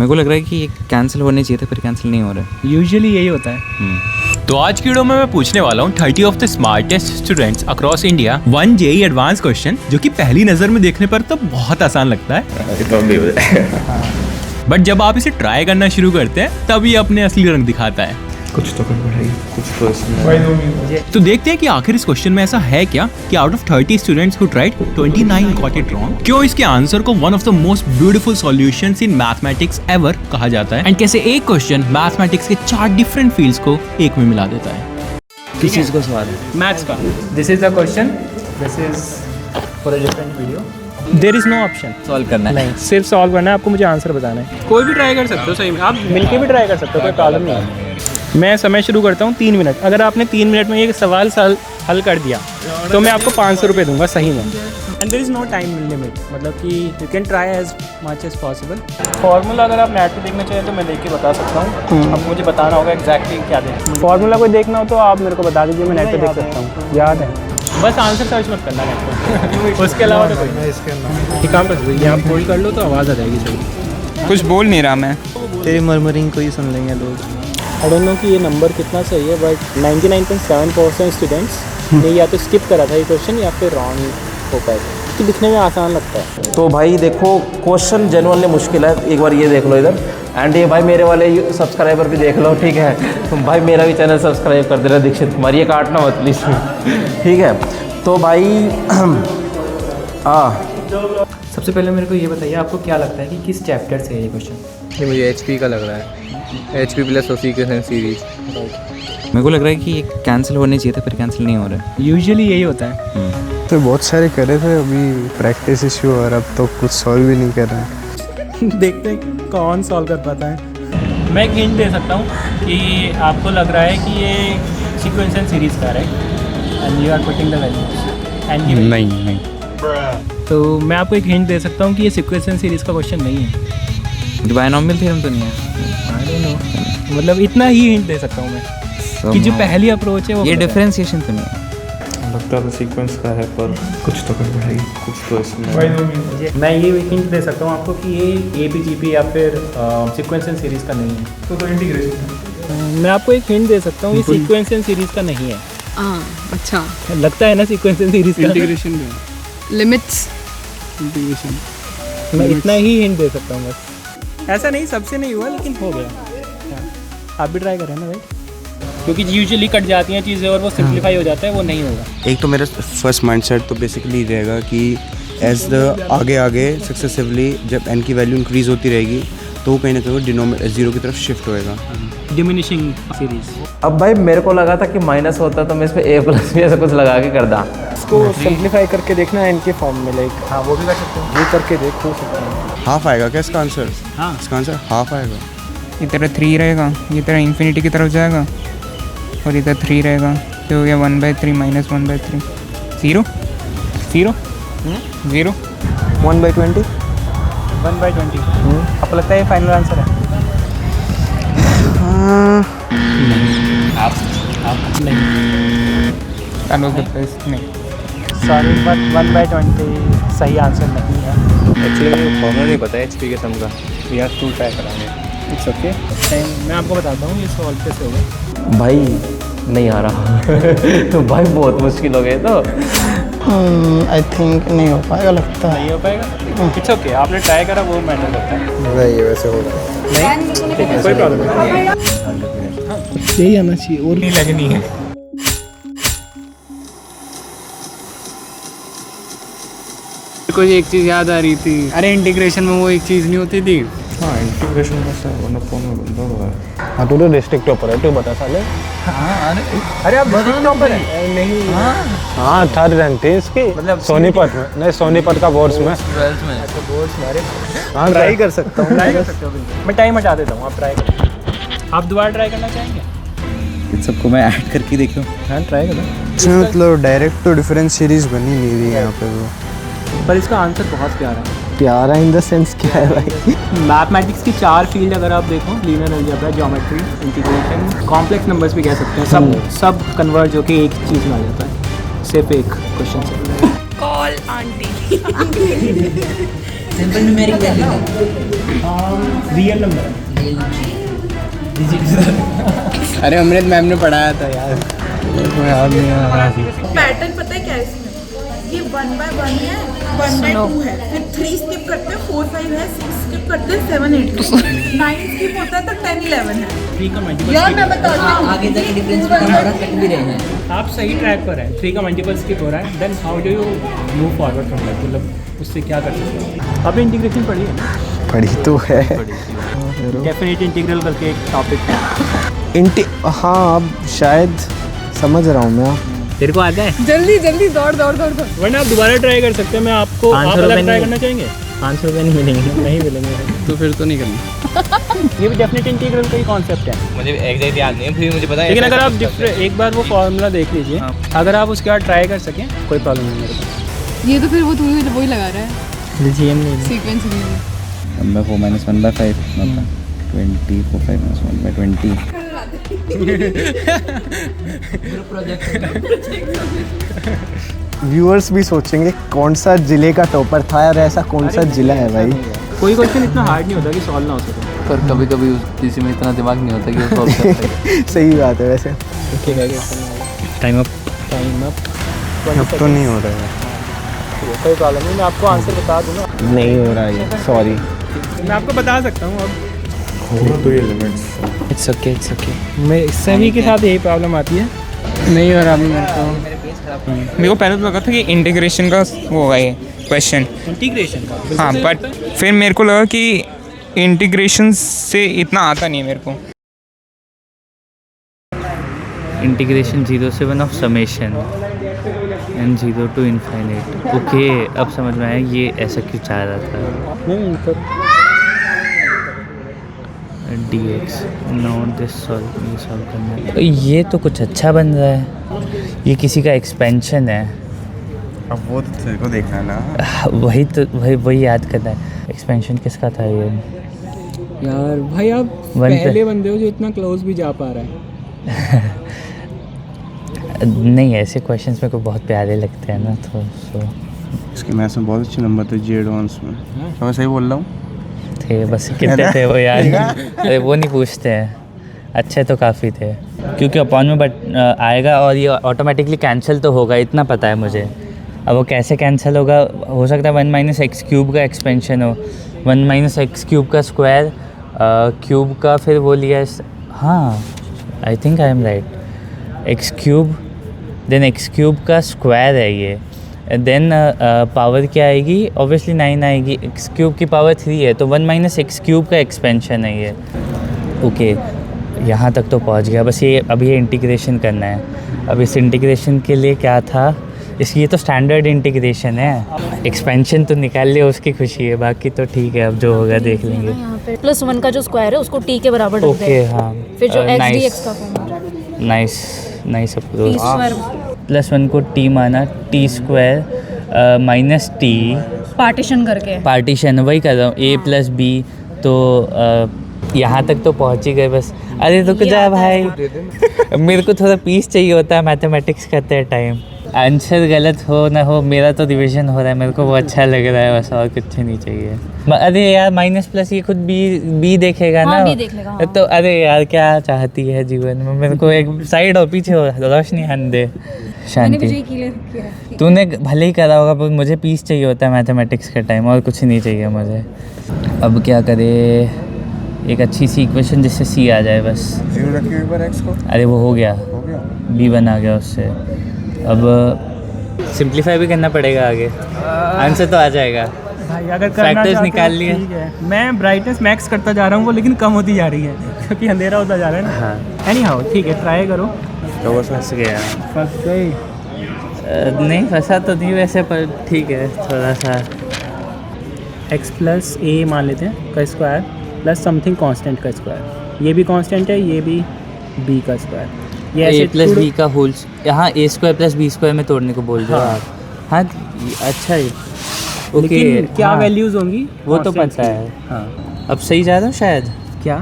मेरे को लग रहा है कि ये कैंसिल होने चाहिए था, फिर कैंसिल नहीं हो रहा है। यूजुअली यही होता है। तो आज की वीडियो में मैं पूछने वाला हूँ 30 of the smartest students across India 1 JEE advance question, जो कि पहली नजर में देखने पर तो बहुत आसान लगता है, बट जब आप इसे ट्राई करना शुरू करते हैं तब ये अपने असली रंग दिखाता है। कुछ तो गड़बड़ है, कुछ तो इसमें। तो देखते हैं कि आखिर इस क्वेश्चन में ऐसा है क्या कि out of 30 students who tried 29 got it wrong. क्यों इसके आंसर को one of the most beautiful solutions in mathematics ever कहा जाता है, एंड कैसे एक क्वेश्चन मैथमेटिक्स के 4 डिफरेंट फील्ड्स को एक में मिला देता है। किस चीज़ को सवाल है? मैथ्स का। This is the question, this is for a different video. There is no option solve करना है। नहीं, सिर्फ सॉल्व करना है, आपको मुझे आंसर बताना है। कोई भी ट्राई कर सकते हो, सही में आप मिलके भी ट्राई कर सकते हो, कोई प्रॉब्लम नहीं है। मैं समय शुरू करता हूँ 3 मिनट। अगर आपने 3 मिनट में ये सवाल हल कर दिया तो मैं आपको 500 रुपये दूंगा सही में। And there is no time limit, मतलब कि you can try as much as possible. Formula अगर आप नेट पे देखना चाहिए तो मैं देख के बता सकता हूँ। अब मुझे बताना होगा एग्जैक्टली क्या देखना। फार्मूला कोई देखना हो तो आप मेरे को बता दीजिए, मैं नेट पे देख सकता हूँ। याद है, बस आंसर सर्च मत करना नेट पे। उसके अलावा तो कोई काम कर दो, आप होल्ड कर लो तो आवाज़ आ जाएगी सही। कुछ बोल नहीं रहा मैं। तेरी मरमरिंग को ही सुन लेंगे लोग। आई डोंट नो कि ये नंबर कितना सही है, बट 99.7% स्टूडेंट्स ने या तो स्किप करा था ये क्वेश्चन या फिर रॉन्ग हो पाएगा, कि दिखने में आसान लगता है। तो भाई देखो, क्वेश्चन जेन्युइनली मुश्किल है। एक बार ये देख लो इधर, एंड ये भाई मेरे वाले सब्सक्राइबर भी देख लो, ठीक है। तुम भाई मेरा भी चैनल सब्सक्राइब कर देना दीक्षित कुमार, ये काटना मत प्लीज़, ठीक है। तो भाई सबसे पहले मेरे को ये बताइए, आपको क्या लगता है कि किस चैप्टर से है ये क्वेश्चन? ये मुझे HP का लग रहा है, HP प्लस ओसिकेशन सीरीज। मेरे को लग रहा है कि ये कैंसिल होने चाहिए था, फिर कैंसिल नहीं हो रहा है। यूजुअली यही होता है। तो बहुत सारे करे थे, अभी प्रैक्टिस इशू और अब तो कुछ सॉल्व भी नहीं कर रहे हैं। देखते हैं कौन सॉल्व कर पाता है। मैं एक हिंट दे सकता हूँ कि आपको लग रहा है कि ये सीक्वेंशियल सीरीज का है, and you are putting the values and नहीं तो मैं आपको एक हिंट दे सकता हूँ कि ये सीक्वेंशियल सीरीज का क्वेश्चन नहीं है। जो बायनॉमियल थ्योरम तो नहीं है। आई डोंट नो, मतलब इतना ही हिंट दे सकता हूँ मैं कि जो पहली अप्रोच है वो ये डिफरेंशिएशन तो नहीं है। लगता तो सीक्वेंस का है, पर कुछ तो गड़बड़ है, कुछ तो इसमें। मैं ये हिंट दे सकता हूँ आपको कि ये APGP या फिर सीक्वेंशियल सीरीज का नहीं है। तो इंटीग्रेशन। मैं आपको एक हिंट दे सकता हूँ, ये सीक्वेंशियल सीरीज का नहीं है। अच्छा, लगता है ना सीक्वेंशियल सीरीज का। Integration limits. मैं इतना ही हिंट दे सकता हूँ बस। ऐसा नहीं, सबसे नहीं हुआ लेकिन हो गया। आप भी ट्राई करें ना भाई, क्योंकि यूजुअली कट जाती हैं चीज़ें और वो सिंप्लीफाई हो जाता है, वो नहीं होगा। एक तो मेरा फर्स्ट माइंडसेट तो बेसिकली रहेगा कि एज द आगे आगे सक्सेसिवली जब n की वैल्यू इंक्रीज होती रहेगी तो वो कहीं ना कहीं डिनोमिनेटर 0 की तरफ शिफ्ट होएगा। Diminishing series. अब भाई मेरे को लगा था कि माइनस होता तो मैं इस पर A+ भी ऐसा कुछ लगा के कर दा। इसको सिंप्लीफाई करके देखना है इनके फॉर्म में, लाइक हाँ वो भी कर सकते हैं, वो करके देख हो सकते हैं। हाफ आएगा क्या इसका आंसर? हाँ, इसका आंसर हाफ आएगा। इधर 3 रहेगा, ये तरह इन्फिनिटी की तरफ जाएगा, और इधर 3 रहेगा तो हो गया 1/3 माइनस 1/3 0 0 0 1/20। 1/20। आपको लगता है ये फाइनल आंसर है? आप नहीं, नहीं। सॉरी, बट 1/20 सही आंसर नहीं है। एक्चुअली मुझे फॉर्मूला नहीं पता है HP के सम का, यहाँ 2 ट्राई कराएंगे। इट्स ओके, मैं आपको बताता हूँ ये सॉल्व कैसे होगा। भाई नहीं आ रहा तो भाई बहुत मुश्किल हो गए। तो आई थिंक नहीं हो पाएगा, लगता है। नहीं हो पाएगा। इट्स ओके, आपने ट्राई करा वो मैटर करता है। वही वैसे हो रहा है। नहीं, ठीक है, कोई प्रॉब्लम नहीं। यही आना चाहिए और नहीं लगनी है। कुछ एक चीज़ याद आ रही थी, अरे इंटीग्रेशन में वो एक चीज़ नहीं होती थी। हाँ, इंटीग्रेशन में से वन अपॉन में बंदा हुआ है। हाँ, तू तो डिस्ट्रिक्ट टॉपर है, तू बता साले। अरे आप डिस्ट्रिक्ट टॉपर है? नहीं। हाँ, 3rd रैंक थी इसकी, मतलब सोनीपत में। नहीं, सोनीपत का बोर्ड्स में। ट्वेल्थ में। अच्छा, बोर्ड्स में। अरे हाँ, ट्राई कर सकता हूँ। ट्राई कर सकते हो बिल्कुल। मैं टाइम हटा देता हूँ, आप ट्राई करो। आप दोबारा ट्राई करना चाहेंगे? इन सबको मैं ऐड करके देखूँ। हाँ, ट्राई करो। इसमें मतलब डायरेक्ट तो डिफरेंस सीरीज बनी नहीं रही है यहाँ पे वो। पर इसका आंसर बहुत प्यारा है। प्यारा इन द सेंस क्या है भाई? मैथमेटिक्स की 4 फील्ड अगर आप देखो, linear algebra, geometry, integration, complex numbers भी कह सकते हैं, सब कन्वर्ज होके एक चीज़ में आ जाता है, सिर्फ एक क्वेश्चन से। Call aunty. Simple numeric value real number. अरे अमृत मैम ने पढ़ाया था यार, याद नहीं आ रहा। पैटर्न पता है क्या है इसमें? ये 1 by 1 है, 1 by 2 है, फिर 3 स्किप करते हैं, 4 5 है, 6 स्किप करते हैं, 7 8 9 स्किप होता है तो 10 11 है। ठीक है मल्टीपल यार मैं बता रही हूँ आगे तक डिफरेंस भी कम हो रहा कट भी रहे हैं। आप सही ट्रैक पर हैं। 3 का मल्टीपल स्किप हो रहा है, then how do you move forward from that, मतलब उससे क्या कर सकते हो? आपने इंटीग्रेशन पढ़ी है? पढ़ी तो है। डेफिनेट इंटीग्रल करके एक टॉपिक है। हाँ अब शायद समझ रहा हूँ मैं। तेरे को आता है? जल्दी जल्दी दौड़ दौड़ दौड़ दौड़। वरना आप दोबारा ट्राई कर सकते हैं। मैं आपको आप अलग ट्राई करना चाहेंगे? 500 रुपये नहीं मिलेंगे। नहीं मिलेंगे तो फिर तो नहीं करना। ये भी डेफिनेट इंटीग्रल का ही कॉन्सेप्ट है। मुझे एग्जैक्ट याद नहीं है, फिर मुझे पता है। लेकिन अगर आप एक बार वो फॉर्मूला देख लीजिए, अगर आप उसके बाद ट्राई कर सकें कोई प्रॉब्लम नहीं मेरे को। ये तो फिर वो तू वही लगा रहा है लीजिए नहीं सीक्वेंस में। 1/4 - 1/5 मतलब 20 4 5 - 1/20। व्यूअर्स भी सोचेंगे कौन सा जिले का टॉपर था और ऐसा कौन सा जिला है भाई। कोई क्वेश्चन इतना हार्ड नहीं होता कि सॉल्व ना हो सके, पर कभी कभी किसी में इतना दिमाग नहीं होता कि वो सॉल्व कर सके। सही बात है वैसे। Time up. अब तो नहीं हो रहा है। कोई प्रॉब्लम नहीं, मैं आपको आंसर बता दूंगा। नहीं हो रहा है, सॉरी। मैं आपको बता सकता हूँ अब। तो ये limits. It's okay it's okay. मैं सभी के साथ यही प्रॉब्लम आती है। नहीं हो रहा अभी मेरे को पहले तो लगा था कि इंटीग्रेशन का वो होगा ये क्वेश्चन, इंटीग्रेशन का। हाँ बट फिर मेरे को लगा कि इंटीग्रेशन से इतना आता नहीं है मेरे को। इंटीग्रेशन 0 से 1 of summation and 0 to infinite. Okay अब समझ में आया ये ऐसा क्यों चाह रहा था। dx नो दिस सॉल्व करना है। ये तो कुछ अच्छा बन रहा है, ये किसी का एक्सपेंशन है। अब वो तो तेरे को देखना है ना। वही याद करना है। एक्सपेंशन किसका था ये? यार भाई आप पहले बंदे हो जो इतना क्लोज भी जा पा रहा है। नहीं ऐसे क्वेश्चंस मेरे को बहुत प्यारे लगते हैं ना, तो इसके मैथ्स में बहुत अच्छे नंबर थे जी एडवांस में। मैं सही बोल रहा हूँ? थे बस कितने थे वो यार। अरे वो नहीं पूछते हैं, अच्छे तो काफ़ी थे क्योंकि अपॉन में बट आएगा और ये ऑटोमेटिकली कैंसिल तो होगा, इतना पता है मुझे। अब वो कैसे कैंसिल होगा, हो सकता है 1 - x³ का एक्सपेंशन हो, 1 - x³ का स्क्वायर क्यूब का फिर वो लिया। हाँ I think I am right. x³ then x³ का स्क्वायर है ये, देन पावर क्या आएगी? ऑब्वियसली 9 आएगी। x³ की पावर 3 है तो 1 - x³ का एक्सपेंशन है ये। ओके यहाँ तक तो पहुँच गया। बस ये अब ये इंटीग्रेशन करना है। अब इस इंटीग्रेशन के लिए क्या था, इसकी ये तो स्टैंडर्ड इंटीग्रेशन है। एक्सपेंशन तो निकाल लिया, उसकी खुशी है, बाकी तो ठीक है, अब जो होगा देख लेंगे। +1 का जो स्क्वायर है उसको t के बराबर रख ओके हाँ फिर जो x dx का फॉर्म। Nice approach. +1 को t माना, t² -t पार्टीशन करके पार्टीशन वही कर रहा हूँ a + b। तो यहाँ तक तो पहुँच ही गए बस। अरे रुक जा भाई, मेरे को थोड़ा पीस चाहिए होता है मैथमेटिक्स करते हैं टाइम। आंसर गलत हो ना हो, मेरा तो रिविजन हो रहा है, मेरे को वो अच्छा लग रहा है बस, और कुछ नहीं चाहिए। अरे यार माइनस ये खुद बी देखेगा हाँ, ना बी देख लेगा, हाँ। तो अरे यार क्या चाहती है जीवन में, मेरे को एक साइड और पीछे हो रोशनी हन दे शांति। तूने भले ही करा होगा पर मुझे पीस चाहिए होता है मैथमेटिक्स के टाइम, और कुछ नहीं चाहिए मुझे। अब क्या करे, एक अच्छी सी इक्वेशन जिससे सी आ जाए बस। 0 रखिए एक बार x को। अरे वो हो गया, b1 आ गया उससे। अब सिंप्लीफाई भी करना पड़ेगा आगे, आंसर तो आ जाएगा। भाई अगर करना फैक्टर्स चाहते निकाल हो, लिए। ठीक है। मैं ब्राइटनेस मैक्स करता जा रहा हूँ, वो लेकिन कम होती जा रही है क्योंकि अंधेरा होता जा रहा है ना। हाँ एनी हाउ ठीक है, ट्राई करो। तो बस फंस गया। फंस गई। नहीं फंसा तो नहीं वैसे, पर ठीक है थोड़ा सा। x + a मान लेते हैं का स्क्वायर प्लस समथिंग कांस्टेंट का स्क्वायर। ये भी कांस्टेंट है, ये भी b का स्क्वायर। ये a ऐसे + b का होल्स, यहाँ a² + b² में तोड़ने को बोल रहे हो आप। हाँ अच्छा है, ओके। लेकिन क्या हाँ, वैल्यूज होंगी वो तो constant पता की? है। हाँ अब सही जा रहा हूँ शायद। क्या?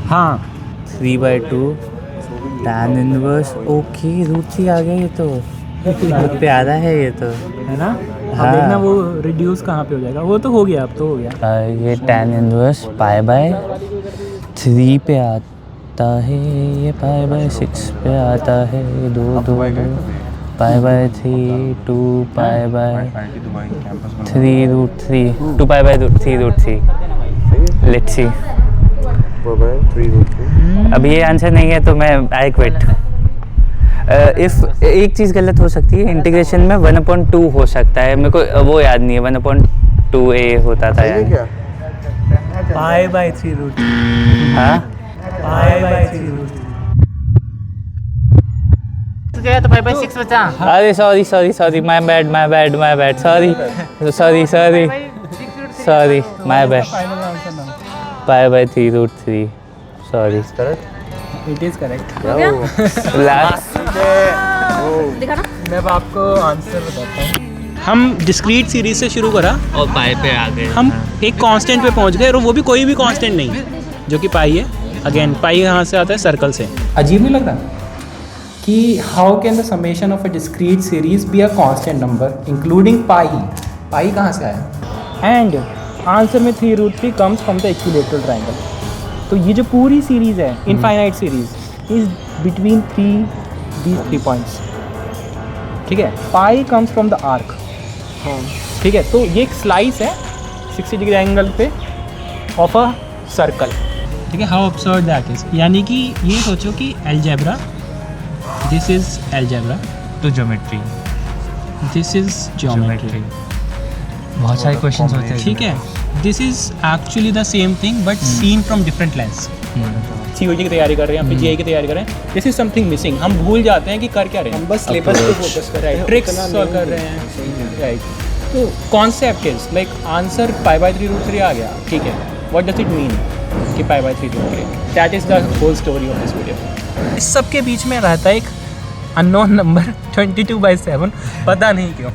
हाँ 3/2 tan इनवर्स। ओके √3 आ गया ये तो। प्यारा है ये तो, है ना। अब देखना वो रिड्यूस कहाँ पे हो जाएगा, वो तो हो गया, अब तो हो गया। ये tan इनवर्स π/3 पे आता है, ये π/6 पे आता है, 2 π/3 2 π/3√3 2 π/3√3। Let's see. अब ये आंसर नहीं है तो मैं आई क्विट। इफ एक चीज़ गलत हो सकती है, इंटीग्रेशन में 1/2 हो सकता है, मेरे को वो याद नहीं है, 1/2a होता था यार। π/3√3। हाँ π/3√3 गया तो 5/6 बचा। अरे sorry my bad sorry my bad. π/3√3 sorry. It is correct. दिखा ना। मैं अब आपको आंसर बताता हूँ। हम डिस्क्रीट सीरीज से शुरू करा और पाई पे आ गए, हम एक कांस्टेंट पे पहुंच गए, और वो भी कोई भी कांस्टेंट नहीं जो कि पाई है। अगेन पाई यहाँ से आता है सर्कल से। अजीब नहीं लग रहा कि how can the summation of a discrete series be a constant number including pi. Pi कहाँ से आया? एंड आंसर में 3√3 comes from the equilateral triangle. तो ये जो पूरी सीरीज़ है, infinite series, is between these 3 points. ठीक है, pi comes from the arc. ठीक है, तो ये एक स्लाइस है 60 डिग्री एंगल पे ऑफ अ सर्कल। ठीक है, हाउ अब्सर्ड दैट इज। यानी कि ये सोचो कि अलजेब्रा, दिस इज अलजेब्रा, तो ज्योमेट्री, दिस इज ज्योमेट्री। बहुत सारे क्वेश्चंस होते हैं। ठीक है, this is actually the same thing but seen from different lens. सीओजी की तैयारी कर रहे हैं, फिर जेईई की तैयारी कर रहे हैं, दिस इज समथिंग मिसिंग। हम भूल जाते हैं कि कर क्या रहे हैं, हम बस सिलेबस पे फोकस कर रहे हैं, ट्रिक्स सॉल्व कर रहे हैं। राइट, तो कॉन्सेप्ट इज लाइक आंसर π/3√3 आ गया। ठीक है, व्हाट डज इट मीन कि π/3√3? That is the whole story of this video. इस सब के बीच में रहता है एक अननोन नंबर 22/7, पता नहीं क्यों।